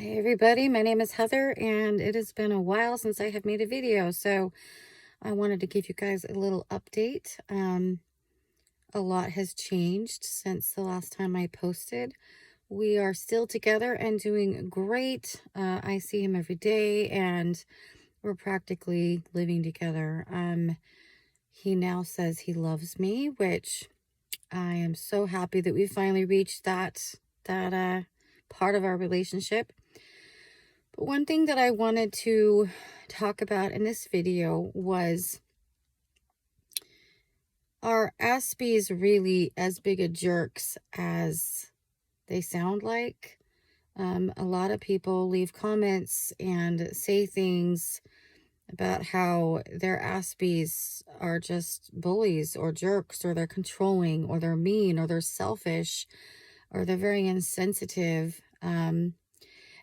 Hey everybody, my name is Heather and it has been a while since I have made a video, so I wanted to give you guys a little update. A lot has changed since the last time I posted. We are still together and doing great. I see him every day and we're practically living together. He now says he loves me, which I am so happy that we finally reached that part of our relationship. But one thing that I wanted to talk about in this video was, are Aspies really as big a jerks as they sound like? A lot of people leave comments and say things about how their Aspies are just bullies or jerks, or they're controlling, or they're mean, or they're selfish, or they're very insensitive.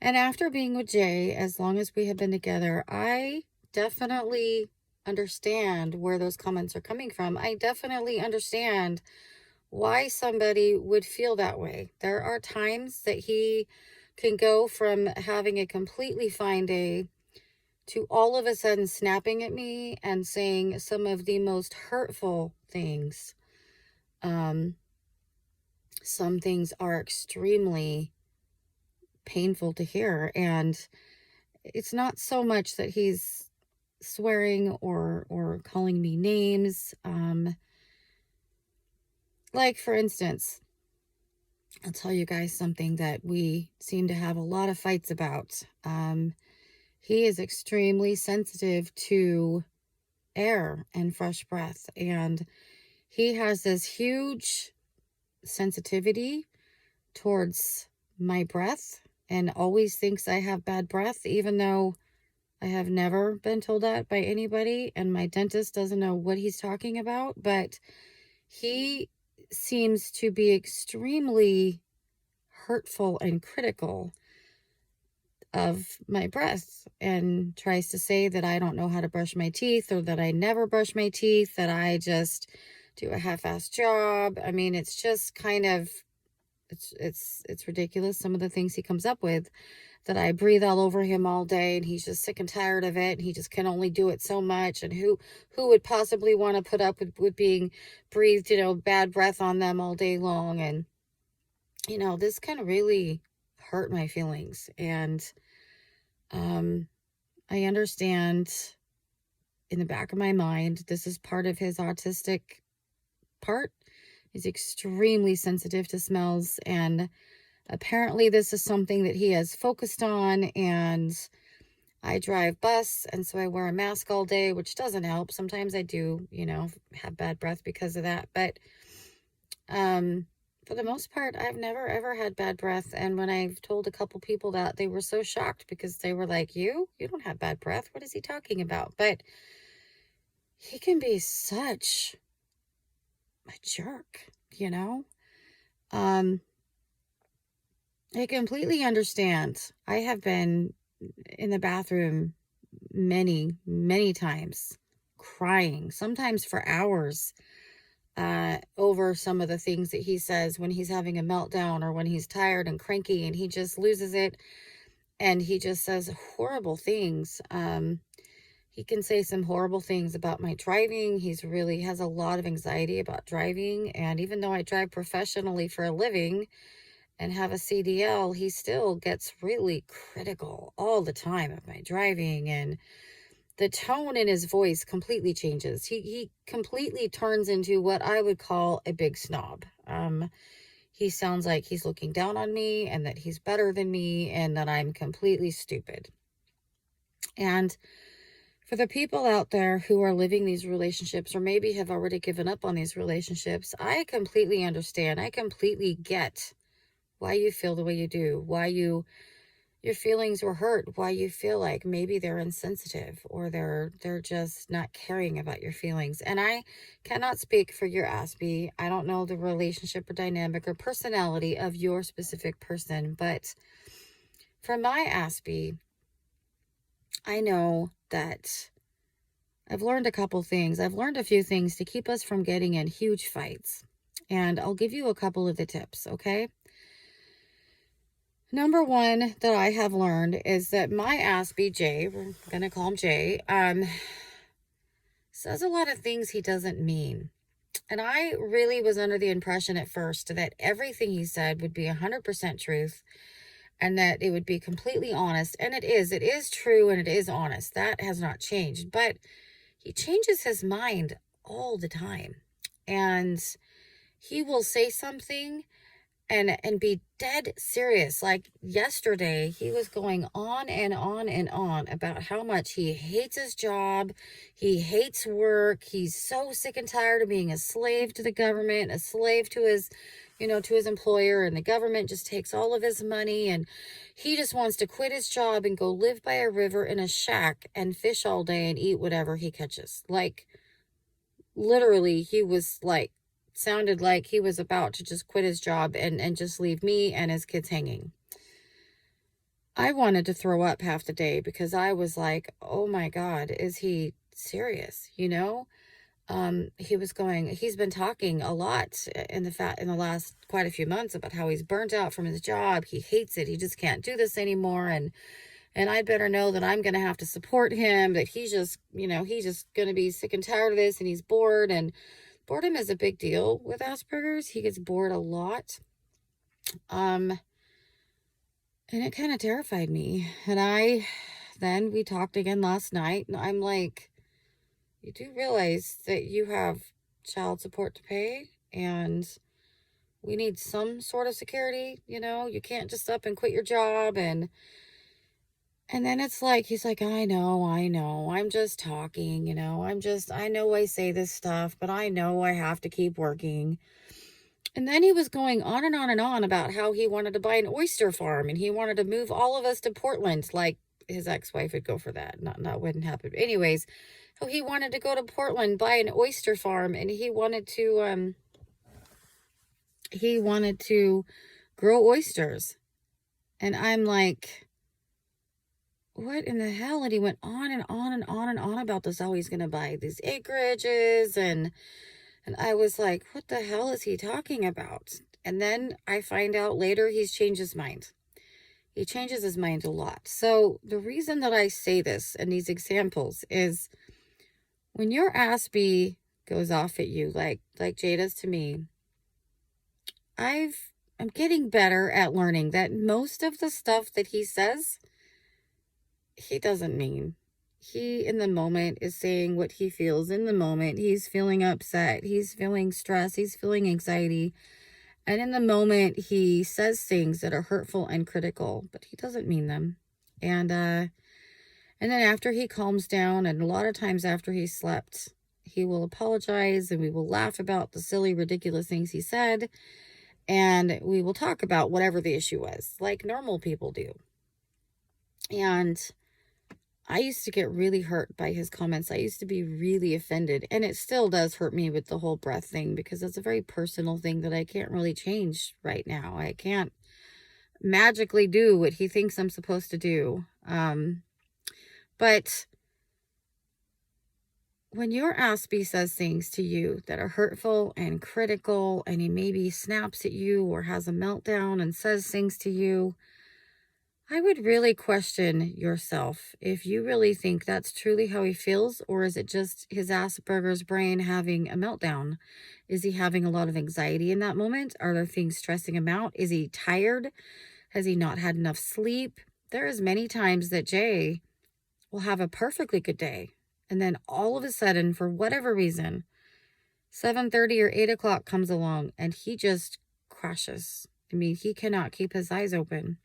And after being with Jay, as long as we have been together, I definitely understand where those comments are coming from. I definitely understand why somebody would feel that way. There are times that he can go from having a completely fine day to all of a sudden snapping at me and saying some of the most hurtful things. Some things are extremely painful to hear, and it's not so much that he's swearing or calling me names. Like, for instance, I'll tell you guys something that we seem to have a lot of fights about. He is extremely sensitive to air and fresh breath, and he has this huge sensitivity towards my breath and always thinks I have bad breath, even though I have never been told that by anybody, and my dentist doesn't know what he's talking about. But he seems to be extremely hurtful and critical of my breath, and tries to say that I don't know how to brush my teeth, or that I never brush my teeth, that I just do a half-assed job. I mean, it's just kind of, it's ridiculous, some of the things he comes up with, that I breathe all over him all day and he's just sick and tired of it, and he just can only do it so much, and who would possibly want to put up with being breathed, bad breath on them all day long. And this can really hurt my feelings. And I understand in the back of my mind this is part of his autistic part. He's extremely sensitive to smells, and apparently this is something that he has focused on. And I drive bus, and so I wear a mask all day, which doesn't help. Sometimes I do, have bad breath because of that. But for the most part, I've never ever had bad breath. And when I've told a couple people that, they were so shocked, because they were like, you don't have bad breath. What is he talking about? But he can be such a jerk, I completely understand. I have been in the bathroom many, many times, crying, sometimes for hours, over some of the things that he says when he's having a meltdown, or when he's tired and cranky and he just loses it and he just says horrible things. He can say some horrible things about my driving. He's really has a lot of anxiety about driving. And even though I drive professionally for a living and have a CDL, he still gets really critical all the time of my driving. And the tone in his voice completely changes. He completely turns into what I would call a big snob. He sounds like he's looking down on me, and that he's better than me, and that I'm completely stupid. And for the people out there who are living these relationships, or maybe have already given up on these relationships, I completely understand. I completely get why you feel the way you do, why your feelings were hurt, why you feel like maybe they're insensitive, or they're just not caring about your feelings. And I cannot speak for your Aspie. I don't know the relationship or dynamic or personality of your specific person, but for my Aspie, I know that I've learned a couple things. I've learned a few things to keep us from getting in huge fights. And I'll give you a couple of the tips, okay? Number one that I have learned is that my Aspie, Jay, we're going to call him Jay, says a lot of things he doesn't mean. And I really was under the impression at first that everything he said would be 100% truth and that it would be completely honest. And it is true and it is honest. That has not changed. But he changes his mind all the time. And he will say something and be dead serious. Like yesterday, he was going on and on and on about how much he hates his job, he hates work, he's so sick and tired of being a slave to the government, a slave to his, to his employer, and the government just takes all of his money, and he just wants to quit his job and go live by a river in a shack and fish all day and eat whatever he catches. Like, literally, he was like, sounded like he was about to just quit his job and just leave me and his kids hanging. I wanted to throw up half the day because I was like, oh my God, is he serious? He's been talking a lot in the last quite a few months about how he's burnt out from his job. He hates it. He just can't do this anymore. And I'd better know that I'm going to have to support him, that he's just going to be sick and tired of this, and he's bored. And boredom is a big deal with Asperger's. He gets bored a lot. And it kind of terrified me. And then we talked again last night, and I'm like, you do realize that you have child support to pay, and we need some sort of security, you can't just up and quit your job. And then it's like, he's like, I know, I'm just talking, I know I say this stuff, but I know I have to keep working. And then he was going on and on and on about how he wanted to buy an oyster farm and he wanted to move all of us to Portland. Like, his ex-wife would go for that. Not wouldn't happen. Anyways, so he wanted to go to Portland, buy an oyster farm, and he wanted to grow oysters. And I'm like, what in the hell? And he went on and on and on and on about this, how he's going to buy these acreages. And I was like, what the hell is he talking about? And then I find out later he's changed his mind. He changes his mind a lot. So the reason that I say this and these examples is when your Aspie goes off at you, like Jay does to me, I'm getting better at learning that most of the stuff that he says, he doesn't mean. He, in the moment, is saying what he feels in the moment. He's feeling upset. He's feeling stress. He's feeling anxiety. And in the moment, he says things that are hurtful and critical, but he doesn't mean them. And then after he calms down, and a lot of times after he slept, he will apologize, and we will laugh about the silly, ridiculous things he said. And we will talk about whatever the issue was, like normal people do. And I used to get really hurt by his comments. I used to be really offended. And it still does hurt me with the whole breath thing, because it's a very personal thing that I can't really change right now. I can't magically do what he thinks I'm supposed to do. But when your Aspie says things to you that are hurtful and critical, and he maybe snaps at you or has a meltdown and says things to you, I would really question yourself if you really think that's truly how he feels, or is it just his Asperger's brain having a meltdown? Is he having a lot of anxiety in that moment? Are there things stressing him out? Is he tired? Has he not had enough sleep? There is many times that Jay will have a perfectly good day, and then all of a sudden, for whatever reason, 7:30 or 8 o'clock comes along and he just crashes. I mean, he cannot keep his eyes open.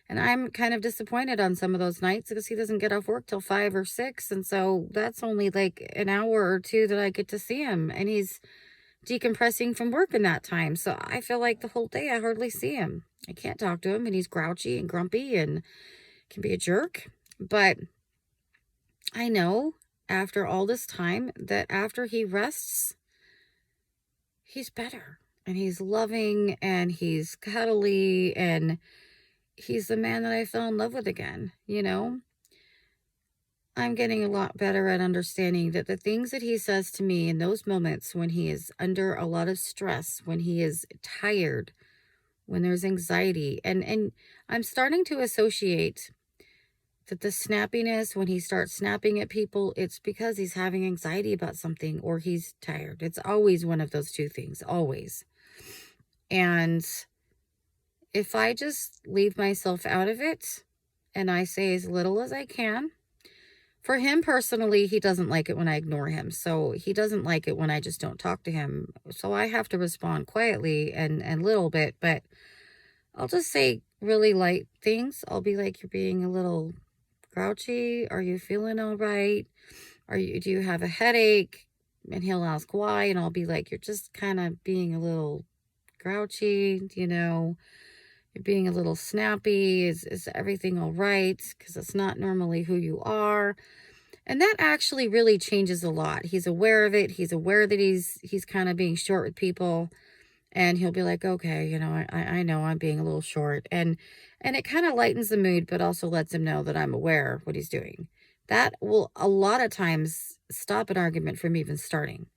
And I'm kind of disappointed on some of those nights because he doesn't get off work till 5 or 6. And so that's only like an hour or two that I get to see him. And he's decompressing from work in that time. So I feel like the whole day I hardly see him. I can't talk to him, and he's grouchy and grumpy and can be a jerk. But I know after all this time that after he rests, he's better. And he's loving and he's cuddly and he's the man that I fell in love with again, I'm getting a lot better at understanding that the things that he says to me in those moments when he is under a lot of stress, when he is tired, when there's anxiety. And I'm starting to associate that the snappiness, when he starts snapping at people, it's because he's having anxiety about something or he's tired. It's always one of those two things, always. And if I just leave myself out of it and I say as little as I can, for him personally, he doesn't like it when I ignore him. So he doesn't like it when I just don't talk to him. So I have to respond quietly and little bit, but I'll just say really light things. I'll be like, you're being a little grouchy. Are you feeling all right? Do you have a headache? And he'll ask why. And I'll be like, you're just kind of being a little grouchy, you're being a little snappy. Is everything all right? Because it's not normally who you are. And that actually really changes a lot. He's aware of it. He's aware that he's kind of being short with people. And he'll be like, okay, I know I'm being a little short. And it kind of lightens the mood, but also lets him know that I'm aware of what he's doing. That will a lot of times stop an argument from even starting.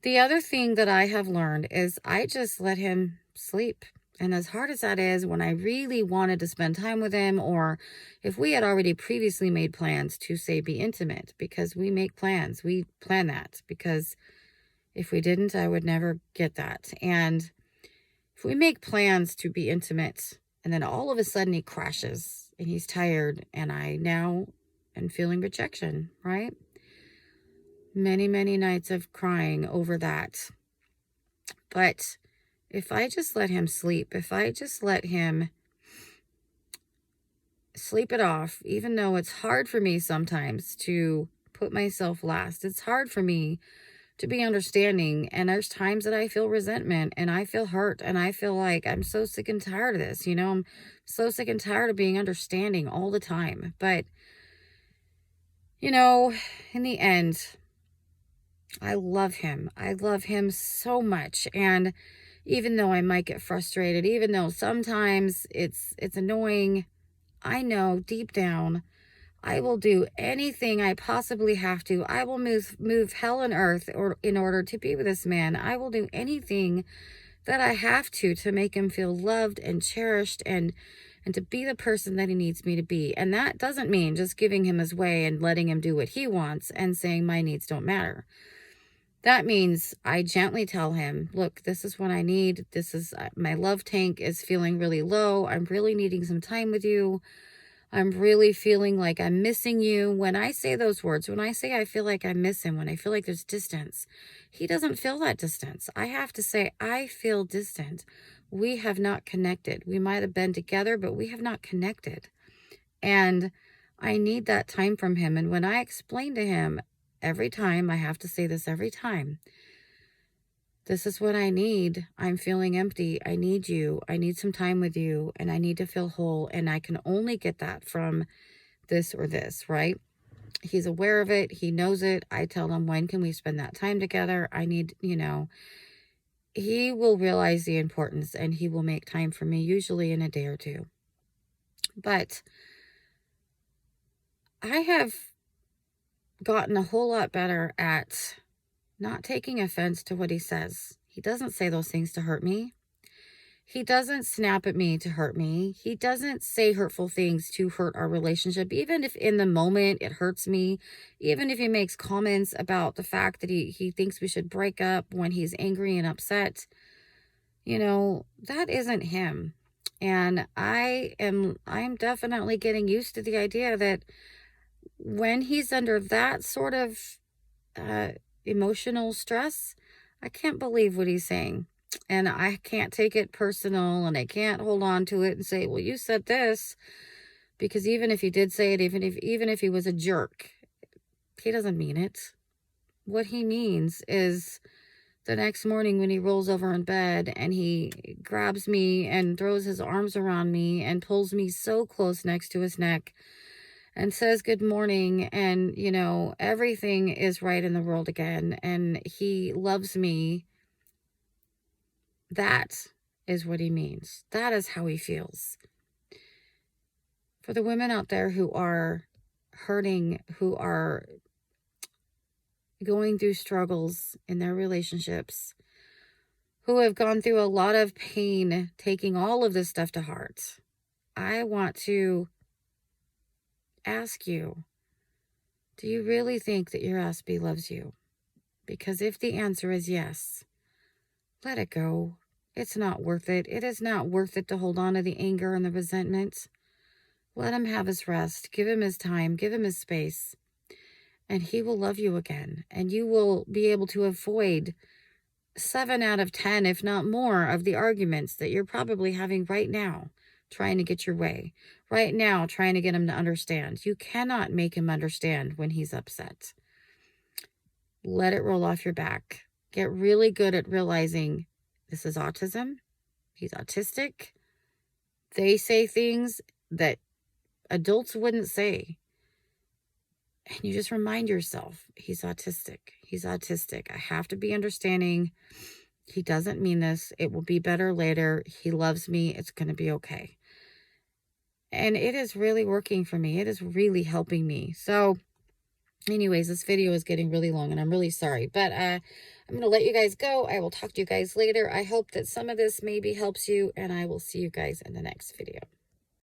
The other thing that I have learned is I just let him sleep. And as hard as that is, when I really wanted to spend time with him, or if we had already previously made plans to, say, be intimate, because we make plans, we plan that, because if we didn't, I would never get that. And if we make plans to be intimate, and then all of a sudden he crashes and he's tired, and I now am feeling rejection, right? Many, many nights of crying over that. But if I just let him sleep, if I just let him sleep it off, even though it's hard for me sometimes to put myself last, it's hard for me to be understanding. And there's times that I feel resentment and I feel hurt and I feel like I'm so sick and tired of this. I'm so sick and tired of being understanding all the time. But, in the end, I love him. I love him so much. And even though I might get frustrated, even though sometimes it's annoying, I know deep down I will do anything I possibly have to. I will move hell and earth in order to be with this man. I will do anything that I have to make him feel loved and cherished and to be the person that he needs me to be. And that doesn't mean just giving him his way and letting him do what he wants and saying my needs don't matter. That means I gently tell him, look, this is what I need. This is my love tank is feeling really low. I'm really needing some time with you. I'm really feeling like I'm missing you. When I say those words, when I say I feel like I miss him, when I feel like there's distance, he doesn't feel that distance. I have to say, I feel distant. We have not connected. We might have been together, but we have not connected. And I need that time from him. And when I explain to him every time, I have to say this every time, this is what I need. I'm feeling empty. I need you. I need some time with you, and I need to feel whole. And I can only get that from this or this, right? He's aware of it. He knows it. I tell him, when can we spend that time together? I need, he will realize the importance and he will make time for me, usually in a day or two. But I have gotten a whole lot better at not taking offense to what he says. He doesn't say those things to hurt me. He doesn't snap at me to hurt me. He doesn't say hurtful things to hurt our relationship, even if in the moment it hurts me. Even if he makes comments about the fact that he thinks we should break up when he's angry and upset. That isn't him. And I'm definitely getting used to the idea that when he's under that sort of emotional stress, I can't believe what he's saying. And I can't take it personal, and I can't hold on to it and say, well, you said this. Because even if he did say it, even if he was a jerk, he doesn't mean it. What he means is the next morning when he rolls over in bed and he grabs me and throws his arms around me and pulls me so close next to his neck and says good morning, and everything is right in the world again, and he loves me. That is what he means. That is how he feels. For the women out there who are hurting, who are going through struggles in their relationships, who have gone through a lot of pain taking all of this stuff to heart, I want to ask you, do you really think that your Aspie loves you? Because if the answer is yes, let it go. It's not worth it. It is not worth it to hold on to the anger and the resentment. Let him have his rest. Give him his time. Give him his space. And he will love you again. And you will be able to avoid 7 out of 10, if not more, of the arguments that you're probably having right now, trying to get your way. Right now, trying to get him to understand. You cannot make him understand when he's upset. Let it roll off your back. Get really good at realizing this is autism. He's autistic. They say things that adults wouldn't say. And you just remind yourself, he's autistic. He's autistic. I have to be understanding. He doesn't mean this. It will be better later. He loves me. It's going to be okay. And it is really working for me. It is really helping me. So anyways, this video is getting really long and I'm really sorry. But I'm going to let you guys go. I will talk to you guys later. I hope that some of this maybe helps you. And I will see you guys in the next video.